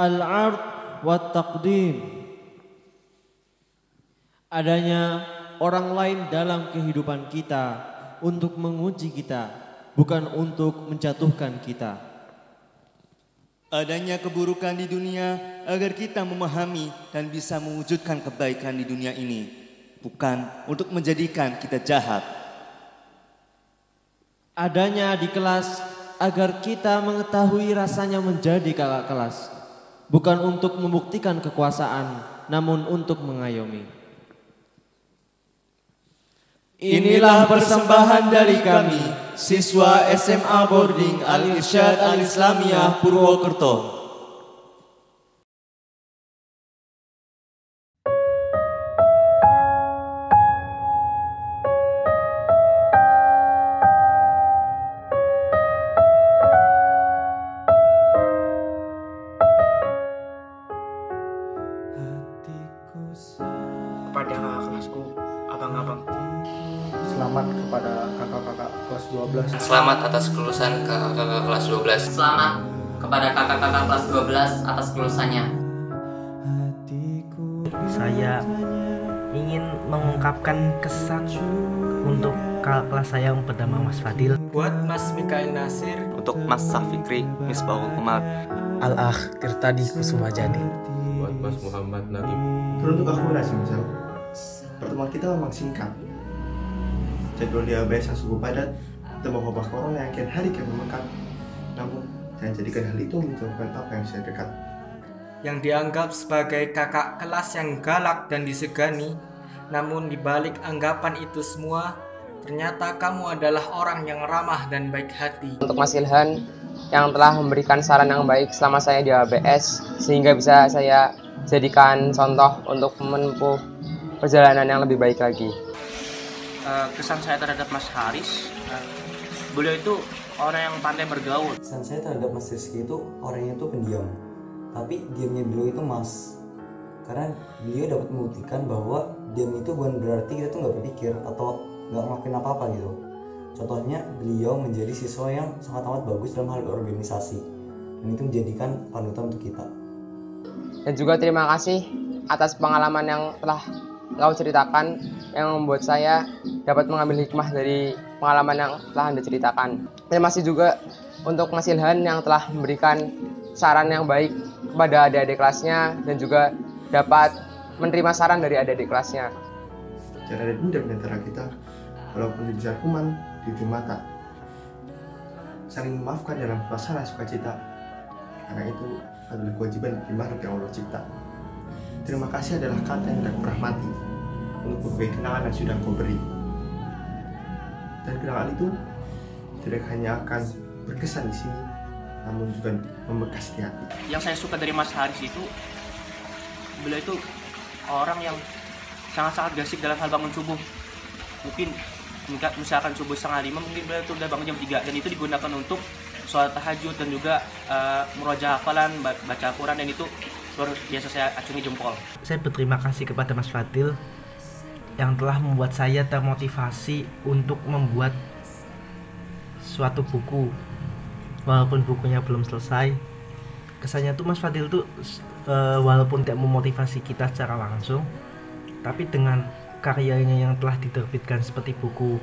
al-'ard wa taqdim. Adanya orang lain dalam kehidupan kita untuk menguji kita, bukan untuk menjatuhkan kita. Adanya keburukan di dunia agar kita memahami dan bisa mewujudkan kebaikan di dunia ini, bukan untuk menjadikan kita jahat. Adanya di kelas agar kita mengetahui rasanya menjadi kakak kelas, bukan untuk membuktikan kekuasaan, namun untuk mengayomi. Inilah persembahan dari kami, siswa SMA Boarding Al-Irsyad Al-Islamiyah Purwokerto. Kepada kakak kelasku, abang-abang. Selamat kepada kakak-kakak kelas 12. Selamat atas kelulusan kakak-kakak kelas 12. Selamat kepada kakak-kakak kelas 12 atas kelulusannya. Saya ingin mengungkapkan kesan untuk kakak kelas saya yang bernama Mas Fadil. Buat Mas Mikael Nasir. Untuk Mas Safikri Misbahul Umat. Al-Akh Tirtadi Kusuma Jadi. Buat Mas Muhammad Nadim. Teruntuk aku Rasim Misal. Pertemuan kita memang singkat. Jadwal di ABS yang sungguh padat, tembok wabah corona yang kian hari kian memekat. Namun, jangan jadikan hal itu menjauhkan apa yang saya dekat. Yang dianggap sebagai kakak kelas yang galak dan disegani, namun dibalik anggapan itu semua, ternyata kamu adalah orang yang ramah dan baik hati. Untuk Mas Ilhan yang telah memberikan saran yang baik selama saya di ABS, sehingga bisa saya jadikan contoh untuk menempuh perjalanan yang lebih baik lagi. Kesan saya terhadap Mas Haris, beliau itu orang yang pandai bergaul. Kesan saya terhadap Mas Rizky itu orangnya itu pendiam, tapi diamnya beliau itu mas, karena beliau dapat membuktikan bahwa diam itu bukan berarti kita tuh nggak berpikir atau nggak ngelakuin apa-apa gitu. Contohnya beliau menjadi siswa yang sangat amat bagus dalam hal berorganisasi, dan itu menjadikan panutan untuk kita. Dan juga terima kasih atas pengalaman yang telah kau ceritakan, yang membuat saya dapat mengambil hikmah dari pengalaman yang telah Anda ceritakan. Terima kasih juga untuk Mas Ilhan yang telah memberikan saran yang baik kepada adik-adik kelasnya dan juga dapat menerima saran dari adik-adik kelasnya. Jangan ada dendam di antara kita, walaupun dibesar kuman di ujung mata. Saling memaafkan dalam suasana sukacita, karena itu adalah kewajiban bagi makhluk yang Allah cipta. Terima kasih adalah kata yang tidak pernah mati untuk berbagai kenangan yang sudah kau beri. Dan kenangan itu tidak hanya akan berkesan di sini, namun juga membekas di hati. Yang saya suka dari Mas Haris itu, beliau itu orang yang sangat-sangat gasik dalam hal bangun subuh. Mungkin misalkan subuh 4:30, mungkin beliau itu udah bangun jam 3, dan itu digunakan untuk sholat tahajud dan juga murojaah hafalan, baca Al-Quran, dan itu luar biasa, saya acungi jempol. Saya berterima kasih kepada Mas Fadil yang telah membuat saya termotivasi untuk membuat suatu buku, walaupun bukunya belum selesai. Kesannya tuh Mas Fadil tuh walaupun tidak memotivasi kita secara langsung, tapi dengan karyanya yang telah diterbitkan seperti buku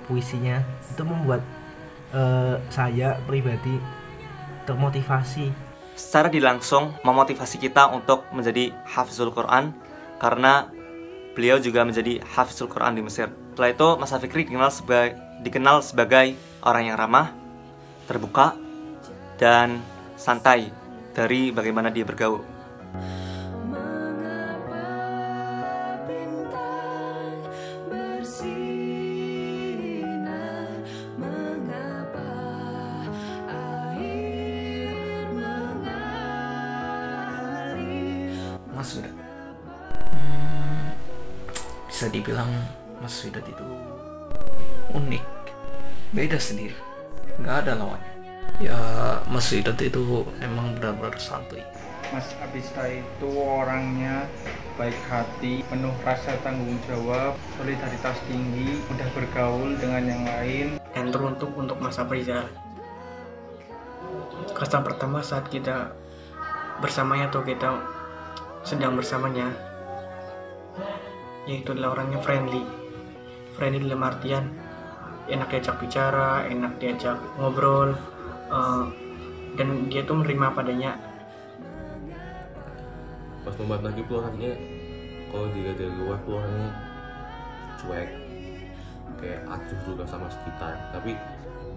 puisinya, itu membuat saya pribadi termotivasi. Secara dilangsung memotivasi kita untuk menjadi hafizul Quran, karena beliau juga menjadi hafizul Quran di Mesir. Setelah itu Mas Fikri dikenal sebagai orang yang ramah, terbuka, dan santai dari bagaimana dia bergaul. Mas Widat, bisa dibilang Mas Widat itu unik, beda sendiri, nggak ada lawannya. Ya, Mas Widat itu emang benar-benar santuy. Mas Abista itu orangnya baik hati, penuh rasa tanggung jawab, solidaritas tinggi, mudah bergaul dengan yang lain. Dan teruntuk untuk Mas Abrizal, kesan pertama saat kita bersamanya atau kita sedang bersamanya, yaitu adalah orang yang friendly dalam artian enak diajak bicara, enak diajak ngobrol, dan dia tuh menerima padanya. Mas Muhammad Nagib tuh orangnya kalau dilihat dari luar tuh orangnya cuek, kayak acuh juga sama sekitar. Tapi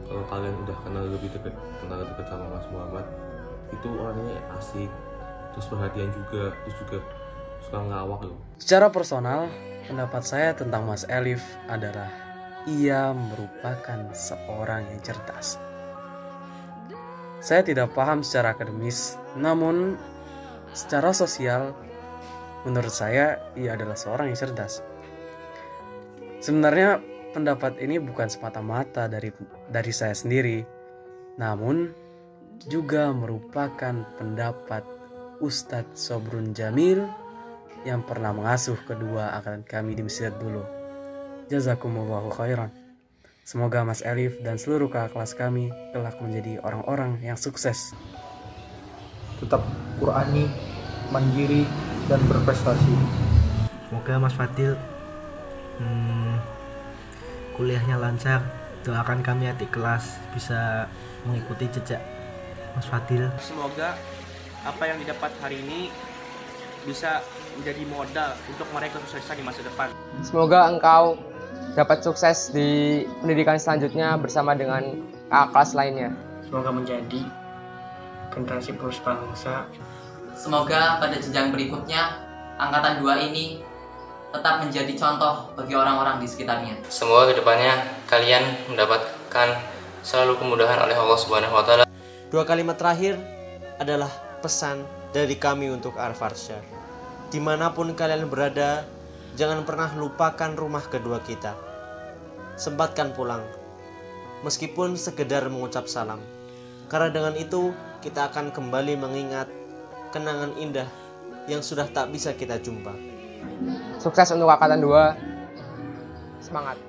kalau kalian udah kenal dekat sama Mas Muhammad, itu orangnya asik, terus perhatian juga, terus juga suka ngelawak loh. Secara personal, pendapat saya tentang Mas Elif adalah ia merupakan seorang yang cerdas. Saya tidak paham secara akademis, namun secara sosial, menurut saya ia adalah seorang yang cerdas. Sebenarnya pendapat ini bukan semata-mata dari saya sendiri, namun juga merupakan pendapat Ustadz Sobrun Jamil yang pernah mengasuh kedua angkatan kami di Mesir dulu. Jazakumullahu khairan. Semoga Mas Elif dan seluruh kakak kelas kami kelak menjadi orang-orang yang sukses. Tetap Qurani, mandiri, dan berprestasi. Semoga Mas Fadil kuliahnya lancar. Doakan kami adik kelas bisa mengikuti jejak Mas Fadil. Semoga apa yang didapat hari ini bisa menjadi modal untuk meraih kesuksesan di masa depan. Semoga engkau dapat sukses di pendidikan selanjutnya bersama dengan kakak kelas lainnya. Semoga menjadi generasi penerus bangsa. Semoga pada jenjang berikutnya angkatan 2 ini tetap menjadi contoh bagi orang-orang di sekitarnya. Semoga kedepannya kalian mendapatkan selalu kemudahan oleh Allah Subhanahu wa Ta'ala. 2 kalimat terakhir adalah pesan dari kami untuk Al-Farsha. Dimanapun kalian berada, jangan pernah lupakan rumah kedua kita. Sempatkan pulang, meskipun sekedar mengucap salam. Karena dengan itu, kita akan kembali mengingat kenangan indah yang sudah tak bisa kita jumpa. Sukses untuk angkatan 2. Semangat.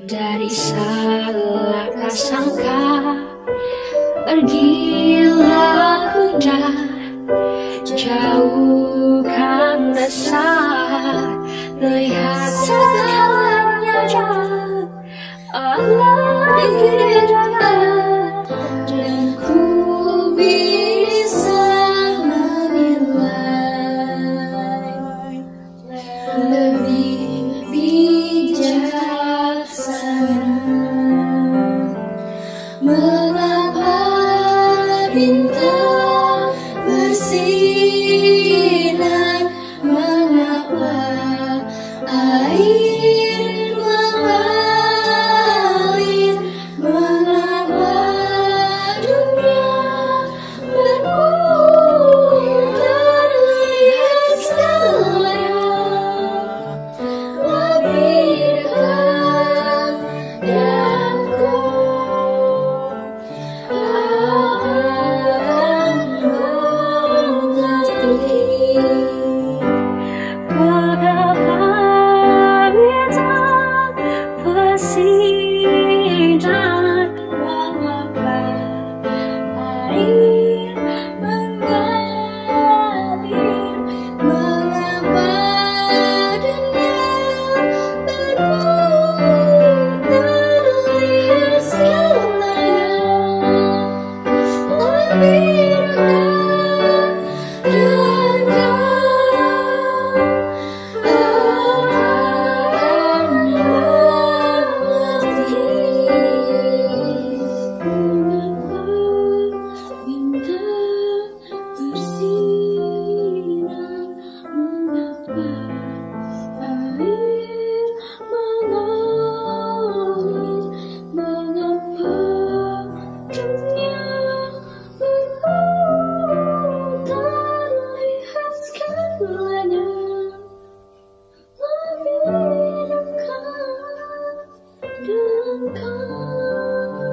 dari salah prasangka. Pergilah Bunda, jauhkan rasa, lihat segalanya Allah berikan, dan ku bisa menilai lebih bijaksana. Mengapa bintang bersinar, mengapa air mengalir, mengapa dunia berputar, lihat segalanya lebih dekat, dan ku akan mengerti. Mengapa bintang bersinar, mengapa air mengalir, mengapa dunia berputar, lihat segalanya lebih dekat, dan kau akan mengerti. Mengapa bintang bersinar, mengapa air mengalir, mengapa dunia berputar, lihat segalanya lebih dekat, dan kau akan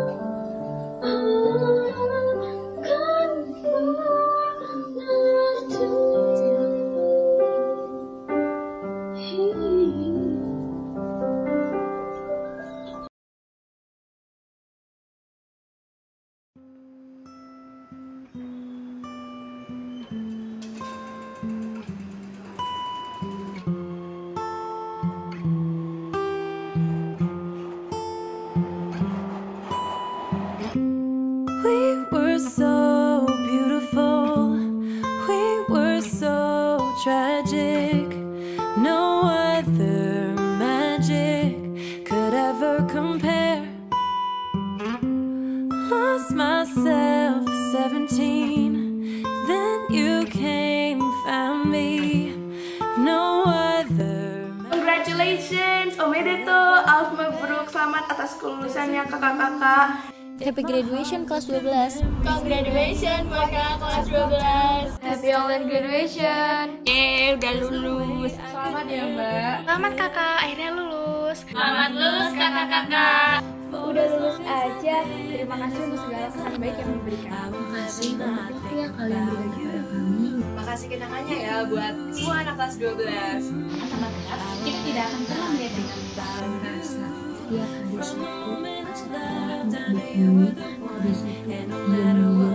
mengerti. We were so beautiful, we were so tragic. No other magic could ever compare. Lost myself 17, then you came, found me. No other. Congratulations, Omedeto, Alf Mabruk, selamat atas kelulusannya kakak-kakak. Happy graduation kelas 12. Congratulations buat kakak kelas 12. Happy online graduation. Udah lulus. Selamat ya Mbak. Selamat kakak, akhirnya lulus. Selamat lulus kakak-kakak. Udah lulus aja. Terima kasih untuk segala kesan baik yang diberikan. Makasih untuk waktu yang kalian berikan kepada kami. Makasih kenangannya ya buat semua anak kelas 12. Teman-teman, kita tidak akan pernah melihat kita merasa setiap hari Sabtu setelah untuk berkami di situ diam-diam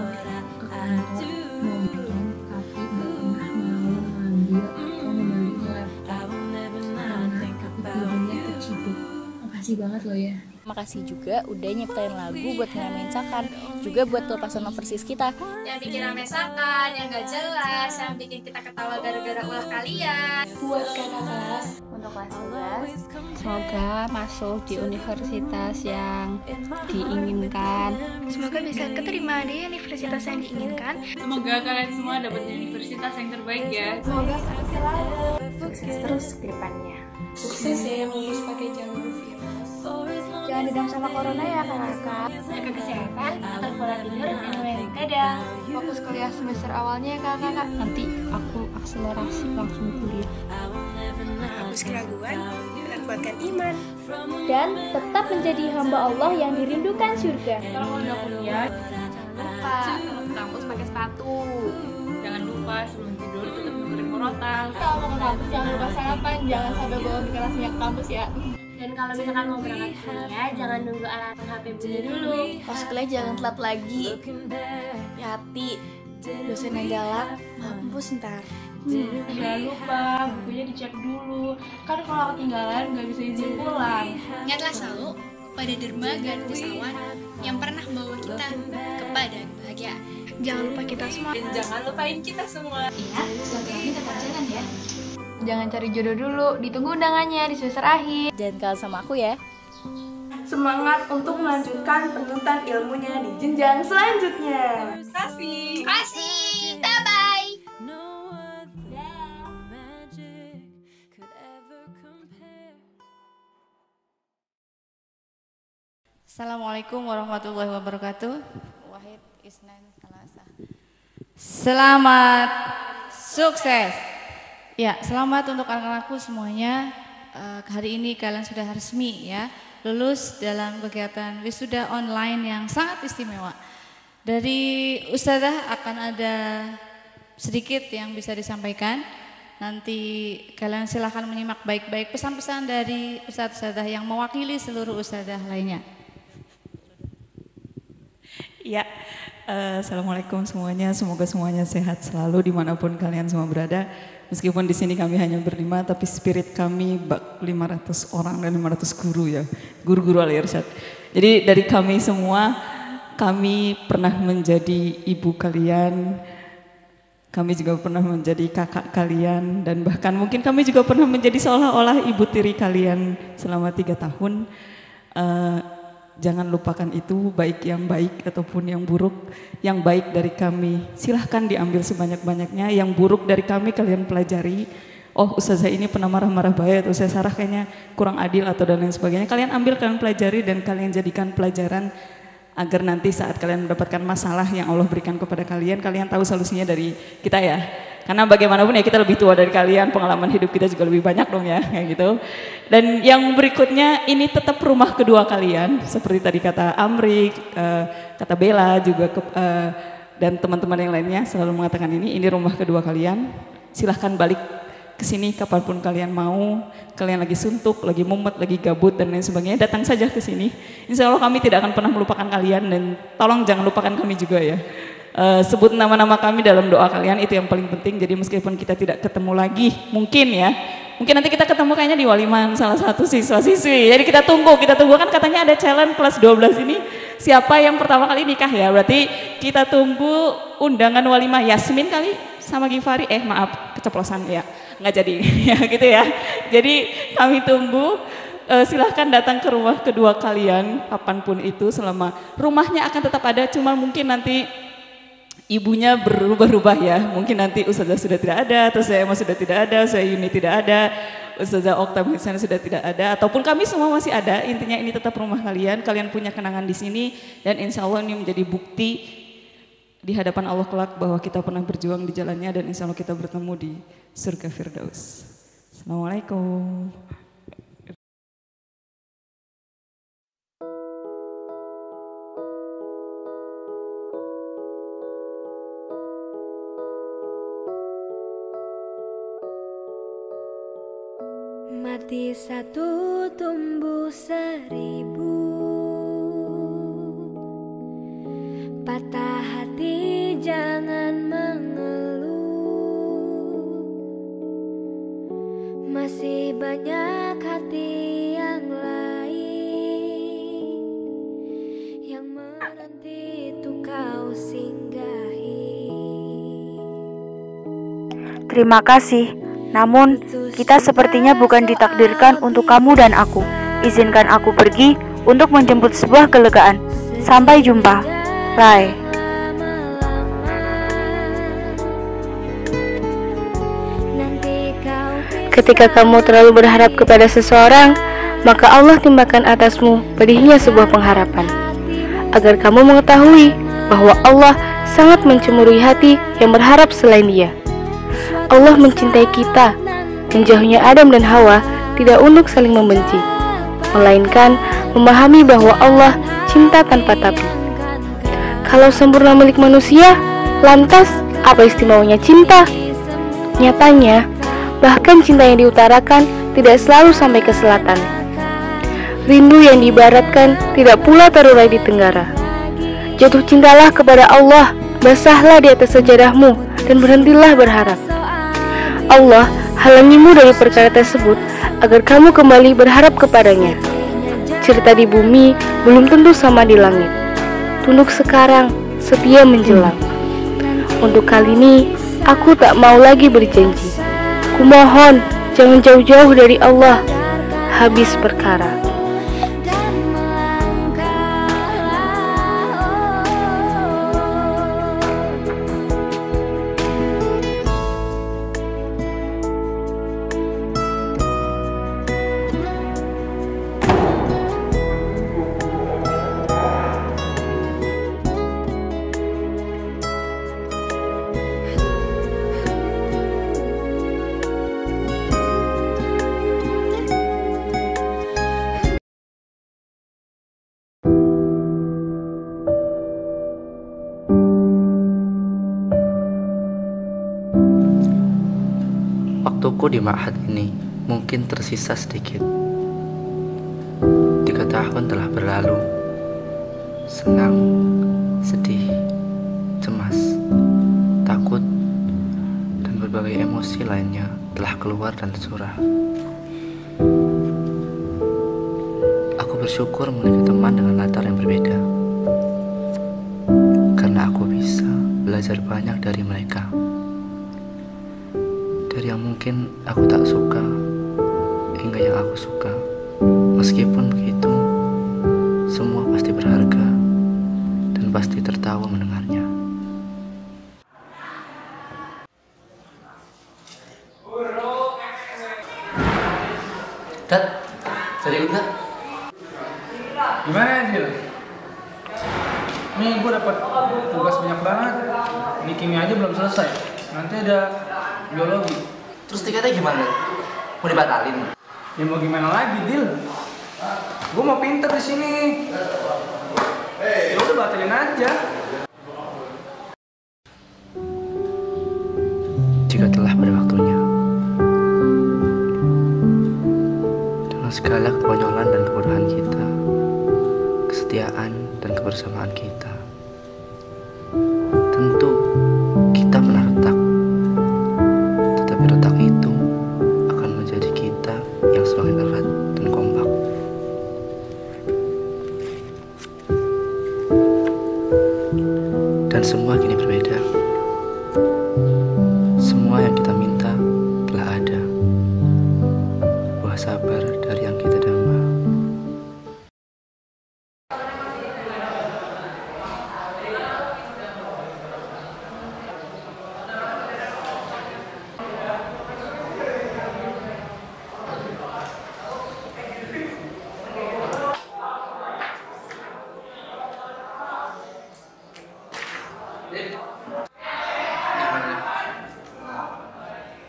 ke kantor nonton, tapi gak pernah mau ngambil atau membeli laptop karena tidurnya terciduk. Makasih banget loh ya. Makasih juga udah nyiptain lagu buat ngeramein Sakan, juga buat pelepasan overseas kita. Yang bikin rame Sakan, yang gak jelas, yang bikin kita ketawa gara-gara ulah kalian. Buat kakak kelas Untuk kelas 12, semoga masuk di universitas yang diinginkan. Semoga bisa keterima di universitas yang diinginkan. Semoga kalian semua dapat di universitas yang terbaik ya. Semoga kalian selalu Sukses terus ke depannya. sukses ya, lulus pakai jalur virus. Jangan dendam sama corona ya kakak. Jaga kesehatan, atur pola tidur, dan dadah. Fokus kuliah semester awalnya ya kakak. Nanti aku akselerasi langsung kuliah. Hapus keraguan dan kuatkan iman. Dan tetap menjadi hamba Allah yang dirindukan surga. Kalau udah kuliah, Lupa, kalau ke kampus pakai sepatu. jangan lupa sebelum tidur tetap dengerin Morotal. Kalau mau ke kampus jangan lupa sarapan, jangan sampai bawa mie kerasnya ke kampus ya. Dan kalau misalkan mau berangkat kuliah, jangan nunggu alarm HP bunyi dulu. Pas kuliah jangan telat lagi. Hati, dosen yang galak, mampus ntar. Jangan lupa bukunya dicek dulu. Kan kalau ketinggalan nggak bisa izin pulang. Ingatlah selalu pada dermaga pesawat yang pernah membawa kita kepada kebahagiaan. Jangan lupa kita semua. Dan jangan lupain kita semua. Iya, silaturahmi tetap jalan ya. Jangan cari jodoh dulu, ditunggu undangannya di semester akhir. Jangan kalah sama aku ya. Semangat untuk melanjutkan penuntut ilmunya di jenjang selanjutnya. Kasih. Bye-bye. Assalamualaikum warahmatullahi wabarakatuh. Wahid Isnan Salasa. Selamat sukses. Ya, selamat untuk anak-anakku semuanya. Hari ini kalian sudah resmi ya lulus dalam kegiatan wisuda online yang sangat istimewa. Dari Ustazah akan ada sedikit yang bisa disampaikan. Nanti kalian silahkan menyimak baik-baik pesan-pesan dari Ustazah yang mewakili seluruh Ustazah lainnya. Ya, assalamualaikum semuanya. Semoga semuanya sehat selalu dimanapun kalian semua berada. Meskipun di sini kami hanya berlima, tapi spirit kami 500 orang dan 500 guru ya, guru-guru Al-Irsyad. Jadi dari kami semua, kami pernah menjadi ibu kalian, kami juga pernah menjadi kakak kalian, dan bahkan mungkin kami juga pernah menjadi seolah-olah ibu tiri kalian selama 3 tahun. Jangan lupakan itu, baik yang baik ataupun yang buruk. Yang baik dari kami silahkan diambil sebanyak-banyaknya, yang buruk dari kami kalian pelajari. Oh, Ustazah ini pernah marah-marah banget, Ustazah Sarah kayaknya kurang adil atau dan lain sebagainya. Kalian ambil, kalian pelajari, dan kalian jadikan pelajaran agar nanti saat kalian mendapatkan masalah yang Allah berikan kepada kalian, kalian tahu solusinya dari kita ya. Karena bagaimanapun ya kita lebih tua dari kalian, pengalaman hidup kita juga lebih banyak dong ya, kayak gitu. Dan yang berikutnya, ini tetap rumah kedua kalian, seperti tadi kata Amri, kata Bella juga, dan teman-teman yang lainnya selalu mengatakan ini rumah kedua kalian. Silahkan balik ke sini kapanpun kalian mau, kalian lagi suntuk, lagi mumet, lagi gabut dan lain sebagainya, datang saja ke sini. Insya Allah kami tidak akan pernah melupakan kalian, dan tolong jangan lupakan kami juga ya. Sebut nama-nama kami dalam doa kalian, itu yang paling penting. Jadi meskipun kita tidak ketemu lagi, mungkin nanti kita ketemu kayaknya di waliman salah satu siswa-siswi. Jadi kita tunggu kan katanya ada challenge kelas 12 ini siapa yang pertama kali nikah ya. Berarti kita tunggu undangan walimah Yasmin kali sama Gifari. Maaf keceplosan ya, nggak jadi ya gitu ya. Jadi kami tunggu. Silahkan datang ke rumah kedua kalian kapanpun itu, selama rumahnya akan tetap ada, cuma mungkin nanti ibunya berubah-ubah ya, mungkin nanti Ustazah sudah tidak ada, atau saya sudah tidak ada, saya Yuni tidak ada, Ustazah Okta misalnya sudah tidak ada, ataupun kami semua masih ada. Intinya ini tetap rumah kalian, kalian punya kenangan di sini, dan insya Allah ini menjadi bukti di hadapan Allah kelak bahwa kita pernah berjuang di jalannya, dan insya Allah kita bertemu di surga Firdaus. Assalamualaikum. Mati satu tumbuh 1000, patah hati jangan mengeluh, masih banyak hati yang lain yang menanti untuk kau singgahi. Terima kasih. Namun, kita sepertinya bukan ditakdirkan untuk kamu dan aku. Izinkan aku pergi untuk menjemput sebuah kelegaan. Sampai jumpa. Rai. Ketika kamu terlalu berharap kepada seseorang, maka Allah timpakan atasmu pedihnya sebuah pengharapan. Agar kamu mengetahui bahwa Allah sangat mencemurui hati yang berharap selain Dia. Allah mencintai kita, menjauhnya Adam dan Hawa tidak untuk saling membenci, melainkan memahami bahwa Allah cinta tanpa tapi. Kalau sempurna milik manusia, lantas apa istimewanya cinta? Nyatanya, bahkan cinta yang diutarakan tidak selalu sampai ke selatan. rindu yang diibaratkan tidak pula terurai di tenggara. Jatuh cintalah kepada Allah, basahlah di atas sajadahmu, dan berhentilah berharap. Allah halangimu dari perkara tersebut agar kamu kembali berharap kepadanya. Cerita di bumi belum tentu sama di langit. Tunduk sekarang, setia menjelang. Untuk kali ini, aku tak mau lagi berjanji. Kumohon, jangan jauh-jauh dari Allah. Habis perkara. Waktuku di ma'had ini mungkin tersisa sedikit. 3 tahun telah berlalu. Senang, sedih, cemas, takut, dan berbagai emosi lainnya telah keluar dan tercurah. Aku bersyukur memiliki teman dengan latar yang berbeda, karena aku bisa belajar banyak dari mereka. Dari yang mungkin aku tak suka hingga yang aku suka. Meskipun begitu, semua pasti berharga dan pasti tertawa mendengarnya. Dad, jadi ikut gak? Gimana ya, Jil? Nih gue dapat tugas banyak banget. Ini kimia aja belum selesai. Nanti ada biologi. Terus tiketnya gimana? Mau dibatalin? Ya mau gimana lagi, Dil? Gue mau pinter di sini. Ya udah batalin aja. Jika telah pada waktunya, dengan segala kekonyolan dan kebodohan kita, kesetiaan dan kebersamaan kita, tentu kita pernah retak. Tetapi retak itu akan menjadi kita yang semakin erat dan kompak. Dan semua kini berbeda. Semua yang kita minta telah ada. Buah sabar dari yang kita damba.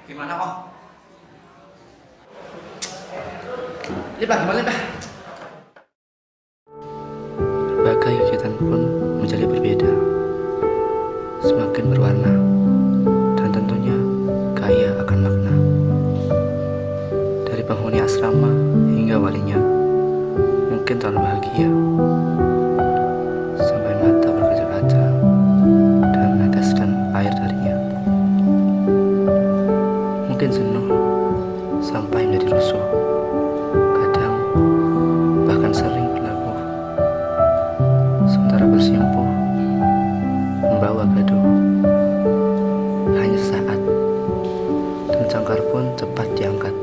Gimana kok? Lipat gimana lipat? Berbagai kegiatan pun menjadi berbeda, semakin berwarna, dan tentunya kaya akan makna. Dari penghuni asrama hingga walinya, mungkin terlalu bahagia, sampai mata berkaca-kaca dan meneteskan air darinya. Mungkin jenuh sampai menjadi rusuh, kadang bahkan sering berlabuh, sementara bersimpuh membawa gaduh. Hanya sesaat, dan jangkar pun cepat diangkat.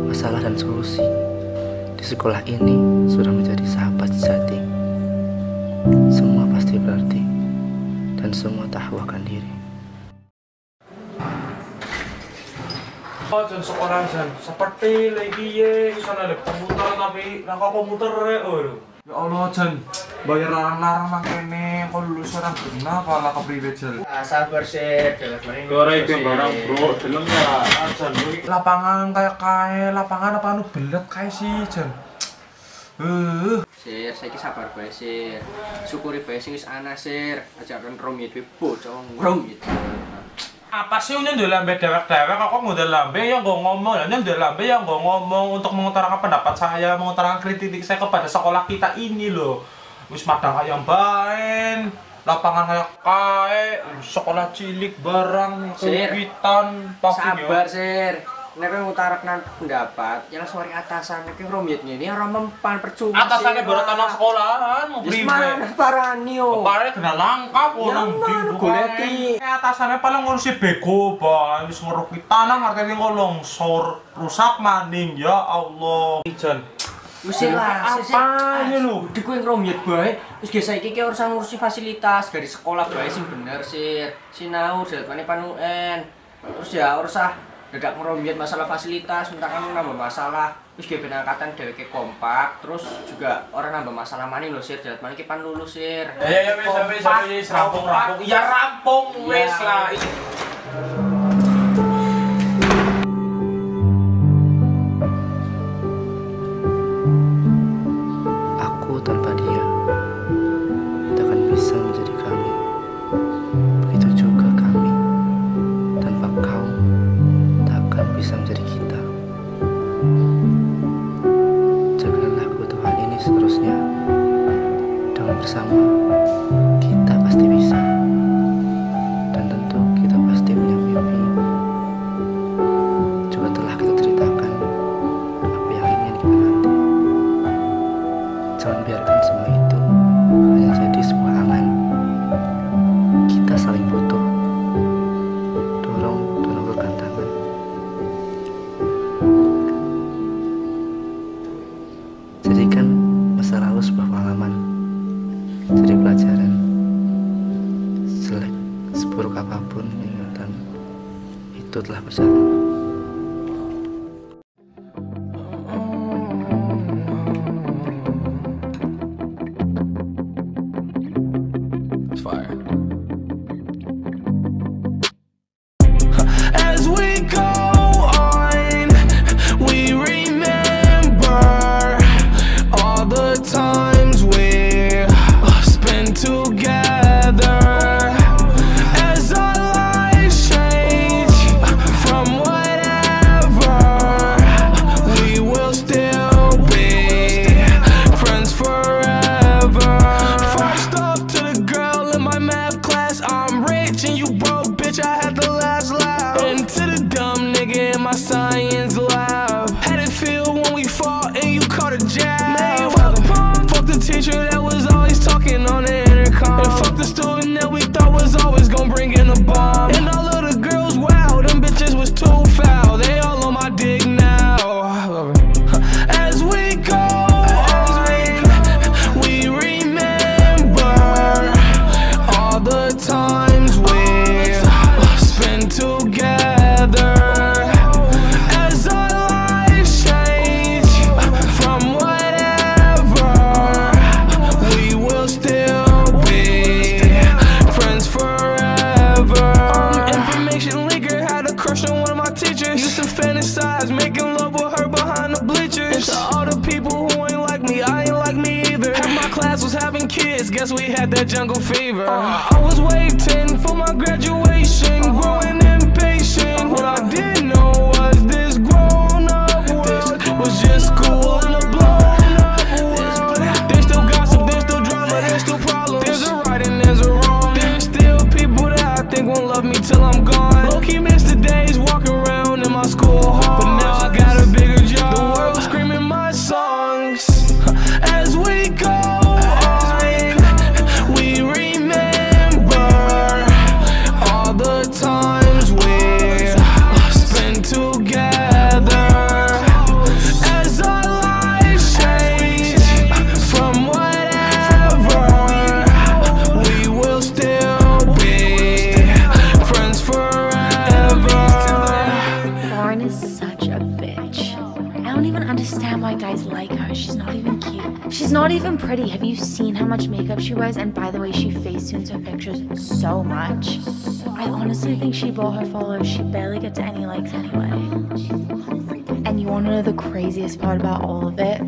Masalah dan solusi di sekolah ini sudah menjadi sahabat sejati. Semua pasti berarti, dan semua tahu akan diri. Jan sekolah Jan seperti lagi ya sana ada komputer tapi rangka komputer ya Allah Jan bayar larang-larang makanya kok lulus orang kenapa lah kepriwe Jan sabar sih goreng barang bro dalamnya Jan lapangan kayak lapangan apa anu belet kayak sih Jan Sir, saiki sabar bae sir. Syukuri bae sing wis ana sir. Aja kan romit bocah ngrom gitu. Apa sih nyendel lambe dewek-dewek, kok ngundel lambe ya nggak ngomong, ya nyendel lambe ya nggak ngomong untuk mengutarakan pendapat saya, mengutarakan kritik saya kepada sekolah kita ini loh. Wis madang ayam baen, lapangan kayak sekolah cilik barang, kubitan, sabar sir. Nek ngutarakan pendapat, yang suara atasan iki romitnya ini orang mempan percuma. Atasannya baru tanah sekolahan, mau beri. Mana parani yo. Parani kena langkap orang di goleki. Atasannya paling ngurusi bego, Bang. Wis ngeruki tanah ngarteni longsor, rusak maning ya Allah. Ijan. Wis lah, apa ini lho? Di kowe ngromit bae. Wis ge saiki ki urusan ngurusi fasilitas dari sekolah bae sing bener sir. Sinau jadwalane panuen. Terus ya urusah dadak ngerombiat masalah fasilitas, misalkan nambah masalah, terus dia penangkatan dheweke kompak, terus juga orang nambah masalah maning lho sir, jalan maning ki pan lulus sir. Ya wis rampung. Ya rampung wis lah. Aku tanpa dia tak akan bisa menjadi kami. Begitu juga kami tanpa kau bisa menjadi kita. Jagalah kebutuhan ini seterusnya. Dengan bersama kita pasti bisa. Dan tentu kita pasti punya mimpi. Juga telah kita ceritakan apa yang ingin kita nanti. Jangan biarkan semua itu hanya jadi sebuah angan. Kita saling butuh. Dorong dan ulurkan tangan. Jadikan masa lalu sebuah pengalaman, jadi pelajaran. Jelek seburuk apapun ingatan itu telah berjalan. As we go on, we remember all the times we spent together. As our lives change from whatever, we will still be friends forever. First up to the girl in my math class, I'm rich and you broke, bitch, I had the last laugh. And to the dumb nigga in my science lab, had it feel when we fought and you caught a jab. Fuck the teacher that was always talking on the intercom, and fuck the student that we thought was always gonna bring in a bomb. And all of the girls, wow, them bitches was too foul. They all on my dick now. As we go on, we remember all the times we spent together. As our lives change from whatever, we will still be friends forever. Information leaker had a crush on one of my teachers. Used to fantasize making love with her behind the bleachers. And to all the people who ain't like me, I ain't like me either. Half my class was having kids, guess we had that jungle fever. I was waiting for my graduation, growing impatient. What I didn't know was this grown up world was just school and a blown up world. There's still gossip, there's still drama, there's still problems. There's a right and there's a wrong. There's still people that I think won't love me till I'm gone. Low-key miss the days walking around in my school hall, but now I got a bigger job. The world screaming my songs. As we go on, we remember all the times we spent together. As our lives change from whatever, we will still be friends forever. Lauren is such a bitch. I don't even understand why guys like her. She's not even cute. She's not even pretty. Have you seen how much makeup she wears? And by the way, she facetunes her pictures so much. I honestly think she bought her followers. She barely gets any likes anyway. And you want to know the craziest part about all of it?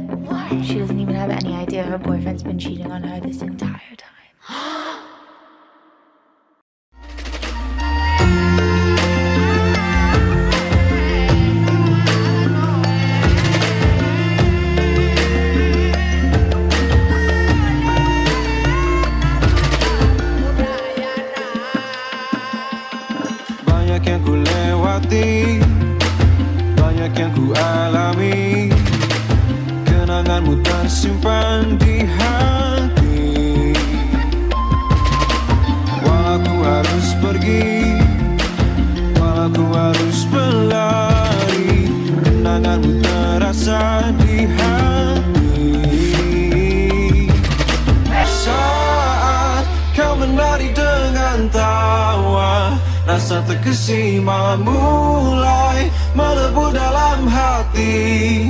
She doesn't even have any idea her boyfriend's been cheating on her this entire time. rasa terkesima mulai melebu dalam hati.